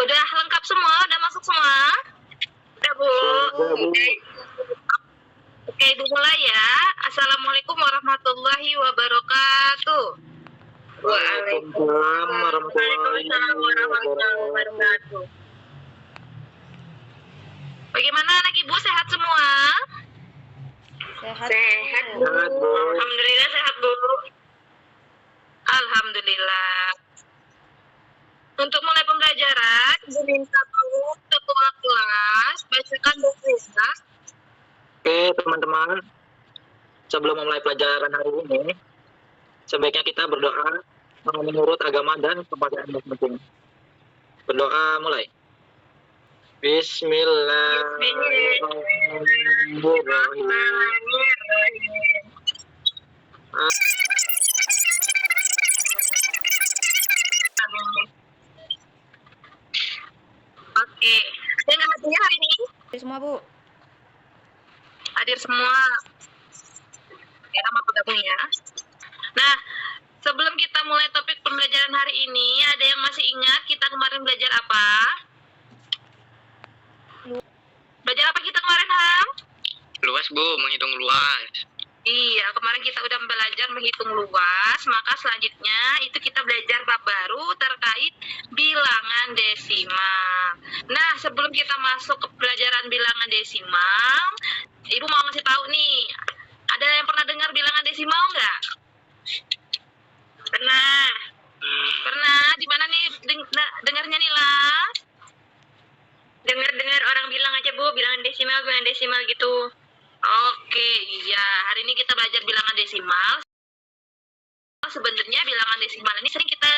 Udah lengkap semua? Udah masuk semua? Udah, Bu. Oke. Oke, Ibu mulai ya. Assalamualaikum warahmatullahi wabarakatuh. Waalaikumsalam warahmatullahi wabarakatuh. Bagaimana anak Ibu, sehat semua? Sehat, Bu. Sehat, Bu. Alhamdulillah sehat, Bu. Alhamdulillah. Untuk mulai pembelajaran, Ibu minta tolong ketua kelas bacakan doa. Oke, teman-teman. Sebelum memulai pelajaran hari ini, sebaiknya kita berdoa menurut agama dan kepercayaan masing-masing. Berdoa mulai. Bismillahirrahmanirrahim. Oke, ada nggak hadirnya hari ini? semua Bu. Hadir semua. Ya, nama bergabung ya. Nah, sebelum kita mulai topik pembelajaran hari ini, ada yang masih ingat kita kemarin belajar apa? Belajar apa kita kemarin, Ham? Luas, Bu, menghitung luas. Iya, kemarin kita udah belajar menghitung luas, maka selanjutnya itu kita belajar bab baru terkait bilangan desimal. Nah, sebelum kita masuk ke pelajaran bilangan desimal, Ibu mau ngasih tahu nih, ada yang pernah dengar bilangan desimal nggak? Pernah. Pernah, di mana nih dengarnya nih lah? Dengar orang bilang aja, Bu, bilangan desimal gitu. Oke, iya. Hari ini kita belajar bilangan desimal. Sebenarnya bilangan desimal ini sering kita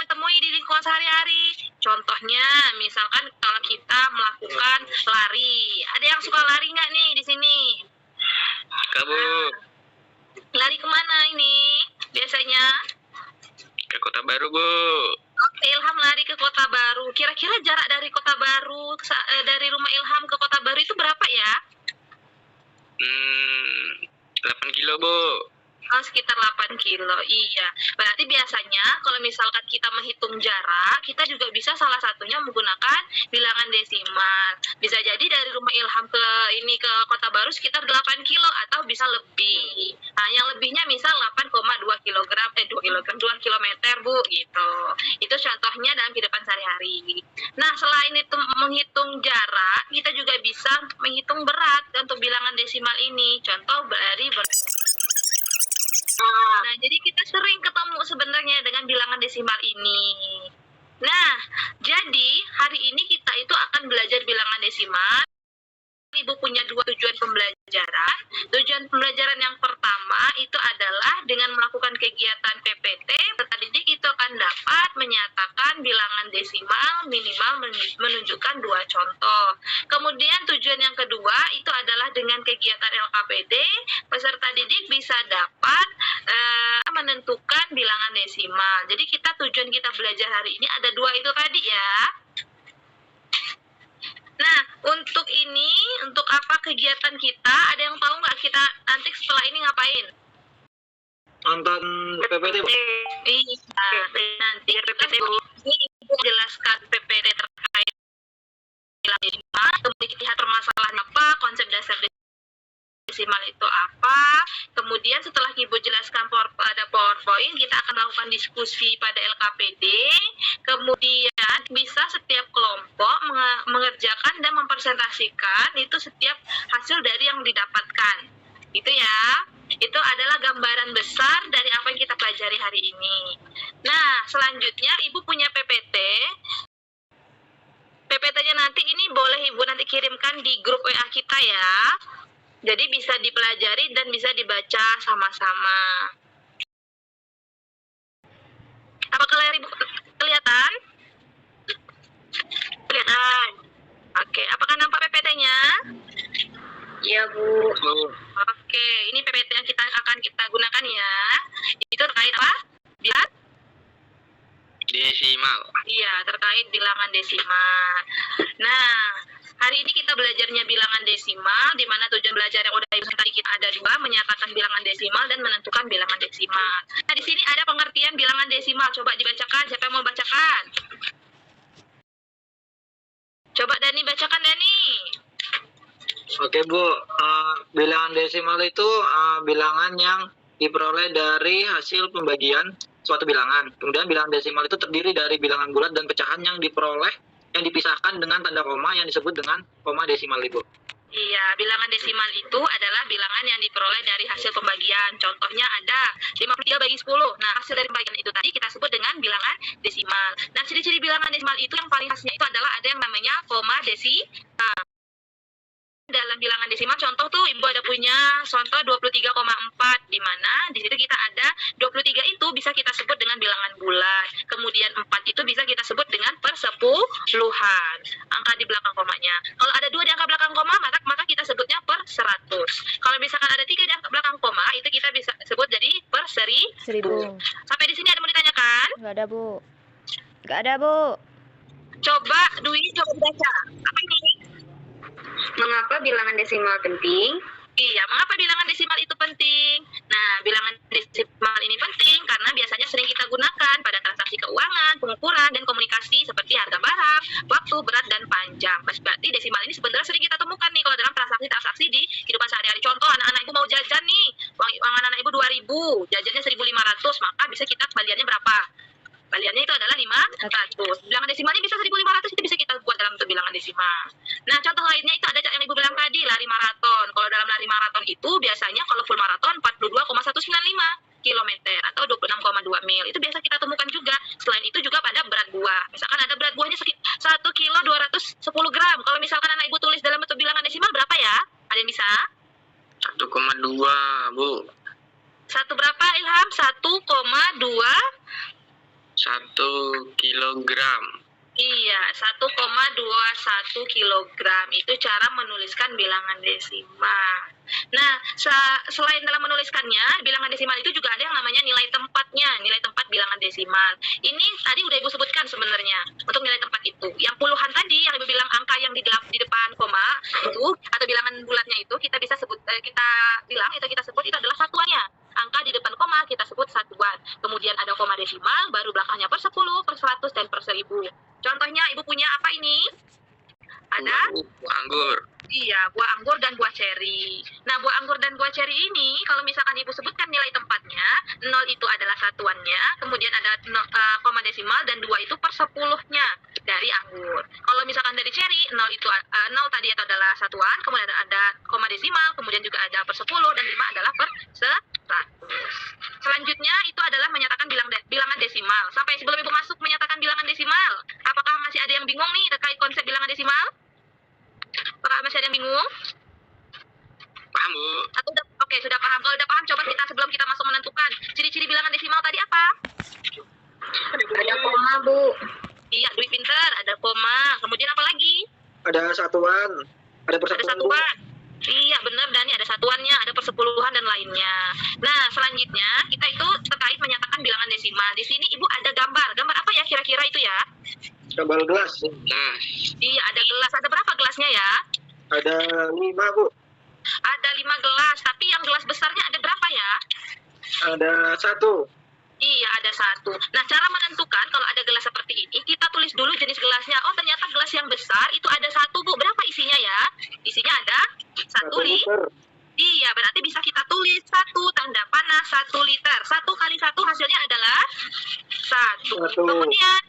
temui di lingkungan sehari-hari. Contohnya, misalkan kalau kita melakukan lari. Ada yang suka lari nggak nih di sini? Kamu Lari kemana ini biasanya? ke Kota Baru, Bu. Oke, Ilham lari ke Kota Baru. Kira-kira jarak dari Kota Baru, dari rumah Ilham ke Kota Baru itu berapa ya? 8 kilo, Bu. Oh, sekitar 8 kilo, iya. Berarti biasanya kalau misalkan kita menghitung jarak, kita juga bisa salah satunya menggunakan bilangan desimal. Bisa jadi dari rumah Ilham ke Kota Baru sekitar 8 kilo atau bisa lebih. Nah, yang lebihnya misal 8,2 kilogram, 2 kilometer, Bu, gitu. Itu contohnya dalam kehidupan sehari-hari. Nah, selain itu menghitung jarak, kita juga bisa menghitung berat untuk bilangan desimal ini. Contoh dari Nah, jadi kita sering ketemu sebenarnya dengan bilangan desimal ini. Nah, jadi hari ini kita itu akan belajar bilangan desimal. Ibu punya dua tujuan pembelajaran. Tujuan pembelajaran yang pertama itu adalah dengan melakukan kegiatan PPT, peserta didik itu akan dapat menyatakan bilangan desimal minimal menunjukkan 2 contoh. Kemudian tujuan yang kedua itu adalah dengan kegiatan LKPD, peserta didik bisa dapat menentukan bilangan desimal. Jadi tujuan kita belajar hari ini ada 2 itu tadi ya. Nah, untuk apa kegiatan kita? Ada yang tahu nggak kita nanti setelah ini ngapain? Nonton PPT, Bu. Iya, nanti PPT Ibu jelaskan PPT terkait bilangan desimal, kemudian lihat permasalahan apa, konsep dasar desimal itu apa. Kemudian setelah Ibu jelaskan pada PowerPoint, kita akan melakukan diskusi pada LKPD. Kemudian bisa setiap kelompok mengerjakan dan mempresentasikan itu setiap hasil dari yang didapatkan. Itu ya. Itu adalah gambaran besar dari apa yang kita pelajari hari ini. Nah, selanjutnya Ibu punya PPT. PPT-nya nanti ini boleh Ibu nanti kirimkan di grup WA kita ya. Jadi bisa dipelajari dan bisa dibaca sama-sama. Apakah layar Ibu kelihatan? Kelihatan. Oke, apakah nampak PPT-nya? Iya, Bu. Oke, ini PPT yang akan kita gunakan ya. Itu terkait apa? Desimal. Iya, terkait bilangan desimal. Nah, hari ini kita belajarnya bilangan desimal, di mana tujuan belajar yang udah tadi kita ada 2, menyatakan bilangan desimal dan menentukan bilangan desimal. Nah, di sini ada pengertian bilangan desimal. Coba dibacakan, siapa yang mau bacakan? Coba Dani bacakan, Dani. Oke Bu, bilangan desimal itu bilangan yang diperoleh dari hasil pembagian suatu bilangan. Kemudian bilangan desimal itu terdiri dari bilangan bulat dan pecahan yang diperoleh, yang dipisahkan dengan tanda koma yang disebut dengan koma desimal Ibu. Iya, bilangan desimal itu adalah bilangan yang diperoleh dari hasil pembagian. Contohnya ada 53 bagi 10. Nah, hasil dari pembagian itu tadi kita sebut dengan bilangan desimal. Nah, ciri-ciri bilangan desimal itu yang paling khasnya itu adalah ada yang namanya koma desimal. Dalam bilangan desimal contoh tuh Ibu ada punya contoh 23,4, di mana di situ kita ada 23 itu bisa kita sebut dengan bilangan bulat. Kemudian 4 itu bisa kita sebut dengan persepuluhan. Angka di belakang komanya. Kalau ada 2 di angka belakang koma maka kita sebutnya per 100. Kalau misalkan ada 3 di angka belakang koma itu kita bisa sebut jadi per 1000. 1000. Sampai di sini ada mau ditanyakan? Nggak ada, Bu. Nggak ada, Bu. Coba Dwi coba baca. Apa ini? Mengapa bilangan desimal penting? Iya, mengapa bilangan desimal itu penting? Nah, bilangan desimal ini penting karena biasanya sering kita gunakan pada transaksi keuangan, pengukuran, dan komunikasi seperti harga barang, waktu, berat, dan panjang. Berarti desimal ini sebenarnya sering kita temukan nih kalau dalam transaksi-transaksi di kehidupan sehari-hari. Contoh, anak-anak ibu mau jajan nih, uang anak ibu 2.000, jajannya 1.500, maka bisa kita kembaliannya berapa? Kembaliannya itu adalah 500. Bilangan desimalnya bisa 1.500, itu bisa kita buat dalam bentuk bilangan desimal. Nah, contoh lainnya itu ada yang Ibu bilang tadi, lari maraton. Kalau dalam lari maraton itu biasanya kalau full maraton 42,195 km atau 26,2 mil. Itu biasa kita temukan juga. Selain itu juga pada berat buah. Misalkan ada berat buahnya 1 kilo 210 gram. Kalau misalkan anak Ibu tulis dalam bentuk bilangan desimal berapa ya? Ada yang bisa? 1,2 Bu. Satu berapa Ilham? 1,2. 1 kilogram. Iya, 1,21 kilogram. Itu cara menuliskan bilangan desimal. Nah, selain dalam menuliskannya, bilangan desimal itu juga ada yang namanya nilai tempatnya, nilai tempat bilangan desimal. Ini tadi udah Ibu sebutkan sebenarnya untuk nilai tempat itu. Yang puluhan tadi yang Ibu bilang angka yang di depan koma itu atau bilangan bulatnya itu kita bisa sebut kita sebut itu adalah satuannya. Angka di depan koma kita sebut satuan. Kemudian ada koma desimal, baru belakangnya per 10, per 100, dan per 1000. Contohnya Ibu punya apa ini? Ada? Buah anggur. Iya, buah anggur dan buah ceri. Nah, buah anggur dan buah ceri ini, kalau misalkan Ibu sebutkan nilai tempatnya, 0 itu adalah satuannya, kemudian ada koma desimal, dan 2 itu per 10-nya dari anggur. Kalau misalkan dari ceri, 0 tadi itu adalah satuan, kemudian ada koma desimal, kemudian juga ada per 10, dan 5 adalah per 100. Selanjutnya, itu adalah menyatakan bilangan desimal. Sampai sebelum Ibu masuk menyatakan bilangan desimal, apakah masih ada yang bingung nih terkait konsep bilangan desimal? Apakah masih ada yang bingung? Paham Bu? Atau oke, sudah paham. Kalau sudah paham, coba kita sebelum kita masuk menentukan ciri-ciri bilangan desimal tadi apa? Ada koma, Bu. Iya, Dwi pinter, ada koma. Kemudian apa lagi? Ada satuan. Ada Ada satuan. Iya, benar Dani, ada satuannya, ada persepuluhan dan lainnya. Nah, selanjutnya kita itu terkait menyatakan bilangan desimal. Di sini Ibu ada gambar. Gambar apa ya kira-kira itu ya? Gambar gelas. Nah, Iya, ada gelas. Ada berapa gelasnya ya? ada 5 Bu. Ada 5 gelas, tapi yang gelas besarnya ada berapa ya? Ada 1. Iya, ada 1. Nah, cara menentukan kalau ada gelas seperti ini, kita tulis dulu jenis gelasnya. Oh, ternyata gelas yang besar itu ada 1, Bu. Berapa isinya ya? Isinya ada 1 liter. Iya, berarti bisa kita tulis 1 tanda panah 1 liter. 1 kali 1 hasilnya adalah 1. Kemudian,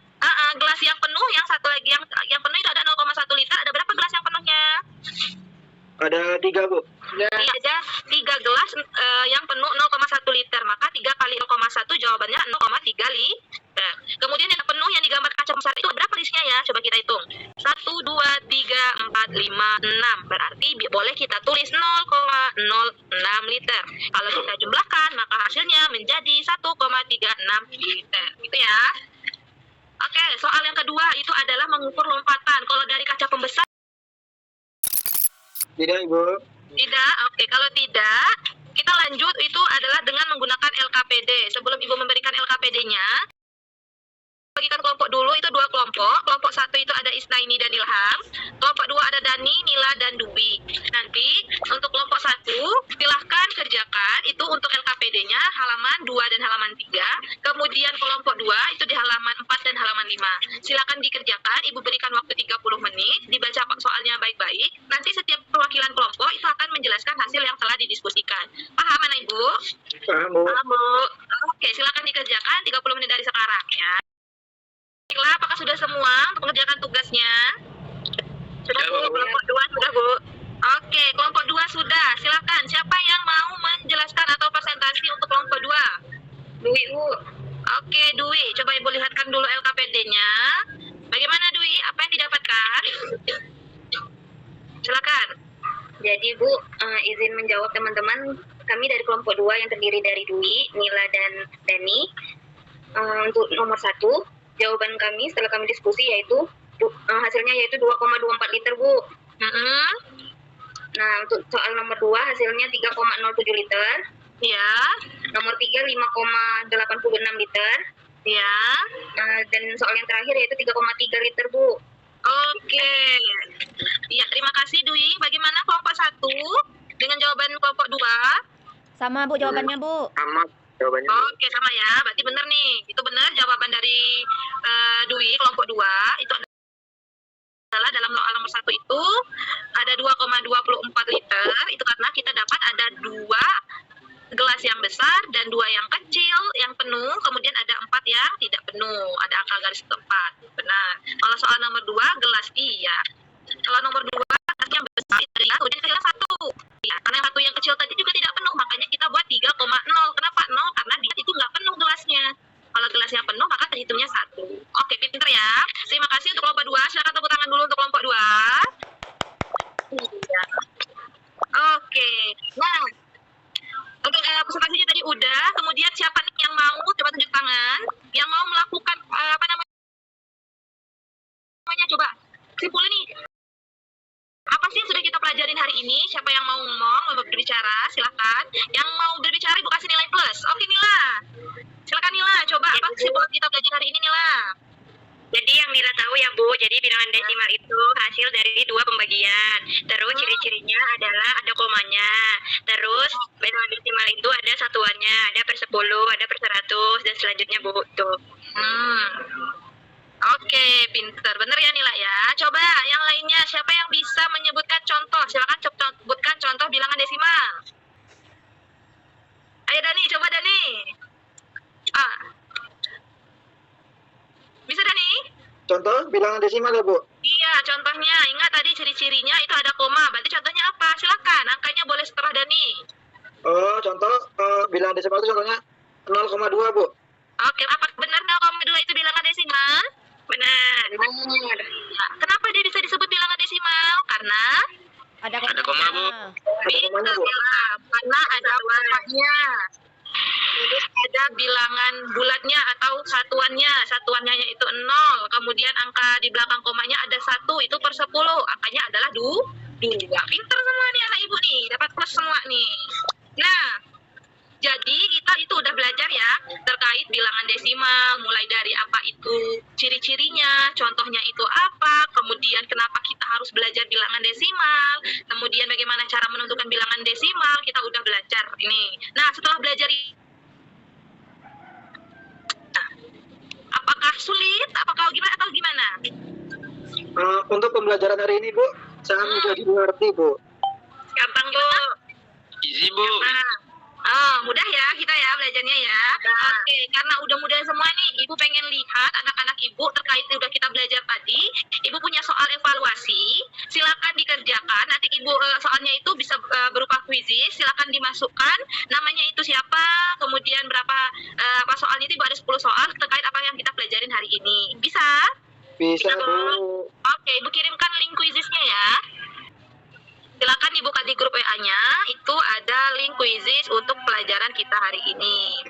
gelas yang penuh, yang satu lagi yang penuh itu ada 0,1 liter. Ada berapa gelas yang penuhnya? Ada 3 Bu. Iya, ada 3 gelas yang penuh 0,1 liter. Maka 3 kali 0,1 jawabannya 0,3 liter. Kemudian yang penuh yang digambar kaca besar itu berapa listnya ya? Coba kita hitung. 1, 2, 3, 4, 5, 6. Berarti boleh kita tulis 0,06 liter. Kalau kita jumlahkan, maka hasilnya menjadi 1,36 liter. Gitu ya. Oke, soal yang kedua itu adalah mengukur lompatan. Kalau dari kaca pembesar Tidak Ibu. tidak, oke. Kalau tidak, kita lanjut itu adalah dengan menggunakan LKPD. Sebelum Ibu memberikan LKPD-nya, bagikan kelompok dulu, itu 2 kelompok. Kelompok 1 itu ada Isnaini dan Ilham. Kelompok 2 ada Dani, Nila, dan Dwi. Nanti untuk kelompok 1, silahkan kerja dikerjakan itu untuk LKPD-nya halaman 2 dan halaman 3. Kemudian kelompok 2 itu di halaman 4 dan halaman 5. Silakan dikerjakan, Ibu berikan waktu 30 menit, dibaca soalnya baik-baik. Nanti setiap perwakilan kelompok itu akan menjelaskan hasil yang telah didiskusikan. Paham anak Ibu? Paham, Bu. Paham, Bu. Oke, silakan dikerjakan 30 menit dari sekarang ya. Baiklah, apakah sudah semua untuk mengerjakan tugasnya? Sudah, Bu. Kelompok 2 sudah, Bu. Oke, kelompok 2 sudah. Silakan. Siapa yang mau menjelaskan atau presentasi untuk kelompok 2? Dwi, Bu. Oke, Dwi. Coba Ibu lihatkan dulu LKPD-nya. Bagaimana, Dwi? Apa yang didapatkan? Silakan. Jadi, Bu, izin menjawab teman-teman. Kami dari kelompok 2 yang terdiri dari Dwi, Nila, dan Dani. Untuk nomor 1, jawaban kami setelah kami diskusi hasilnya yaitu 2,24 liter, Bu. Nah, untuk soal nomor 2 hasilnya 3,07 liter. Ya. Nomor 3 5,86 liter. Ya. Dan soal yang terakhir yaitu 3,3 liter, Bu. Oke. Ya, terima kasih Dwi. Bagaimana kelompok 1 dengan jawaban kelompok 2? Sama Bu jawabannya Bu. Sama jawabannya. Oke, sama ya. Berarti benar nih. Itu benar jawaban dari Dwi kelompok 2. Itu adalah dalam soal nomor 1 itu ada 2,24 liter. Itu karena kita dapat ada 2 gelas yang besar dan 2 yang kecil yang penuh, kemudian ada 4 yang tidak penuh, ada angka garis keempat. Benar. Kalau soal nomor 2 gelas iya. Kalau nomor 2 gelas yang besar itu adalah kemudian kecil 1. Ya, karena yang 1 yang kecil tadi juga tidak penuh, makanya kita buat 3,0. Kenapa 0? Karena dia itu nggak penuh gelasnya. Kalau gelasnya penuh maka terhitungnya 1. Oke, pinter ya. Terima kasih untuk kelompok 2. Silakan tepuk tangan dulu untuk kelompok 2. Iya. Oke. Nah, untuk presentasinya tadi udah, kemudian siapa nih yang mau coba tunjuk tangan, yang mau melakukan apa namanya coba simpulin nih. Apa sih yang sudah kita pelajarin hari ini? Siapa yang mau ngomong, mau berbicara, silakan. Yang mau berbicara Ibu kasih nilai plus. Oke Nila. Silakan Nila, coba apa sih yang kita belajar hari ini Nila? Jadi yang Nila tahu ya Bu, jadi bilangan desimal itu hasil dari 2 pembagian. Terus ciri-cirinya adalah ada komanya. Terus bilangan desimal itu ada satuannya, ada per 10, ada per 100, dan selanjutnya Bu. Tuh. Oke, pinter. Bener ya Nila ya. Coba yang lainnya, siapa yang bisa menyebutkan contoh? Silakan sebutkan contoh bilangan desimal. Ayo Dani, coba Dani. Bisa Dani? Contoh bilangan desimal ya, Bu? Iya, contohnya. Ingat tadi ciri-cirinya itu ada koma. Berarti contohnya apa? Silakan, angkanya boleh setelah Dani. Oh, contoh bilangan desimal itu contohnya 0,2, Bu. Oke, apa benar 0,2 itu bilangan desimal? Benar. Nah, kenapa dia bisa disebut bilangan desimal? Karena Ada koma, Bu. Ada komanya, Bu. karena ada komanya. Terus ada bilangan bulatnya atau satuannya. Satuannya itu 0. Kemudian angka di belakang komanya ada 1. Itu per 10. Angkanya adalah 2. Pinter semua nih anak ibu nih. Dapat plus semua nih. Nah, jadi kita itu udah belajar ya terkait bilangan desimal. Mulai dari apa itu ciri-cirinya, contohnya itu apa, kemudian kenapa kita harus belajar bilangan desimal, kemudian bagaimana cara menentukan bilangan desimal, kita udah belajar ini. Nah, setelah belajar apakah sulit? Apakah gimana atau gimana? Untuk pembelajaran hari ini, Bu, sangat mudah dimengerti, Bu. Gampang, Bu. Easy, Bu. Mudah ya kita ya belajarnya ya. Oke, karena udah mudah semua nih, Ibu pengen lihat anak-anak Ibu terkait udah kita belajar tadi. Ibu punya soal evaluasi, silakan dikerjakan. Nanti Ibu soalnya itu bisa berupa kuisis, silakan dimasukkan namanya itu siapa, kemudian berapa apa soalnya itu Ibu ada 10 soal terkait apa yang kita pelajarin hari ini. Bisa? Bisa, Bu. Oke, Ibu kirimkan link kuisisnya ya. Silakan dibuka di grup WA-nya, itu ada link kuisis untuk pelajaran kita hari ini.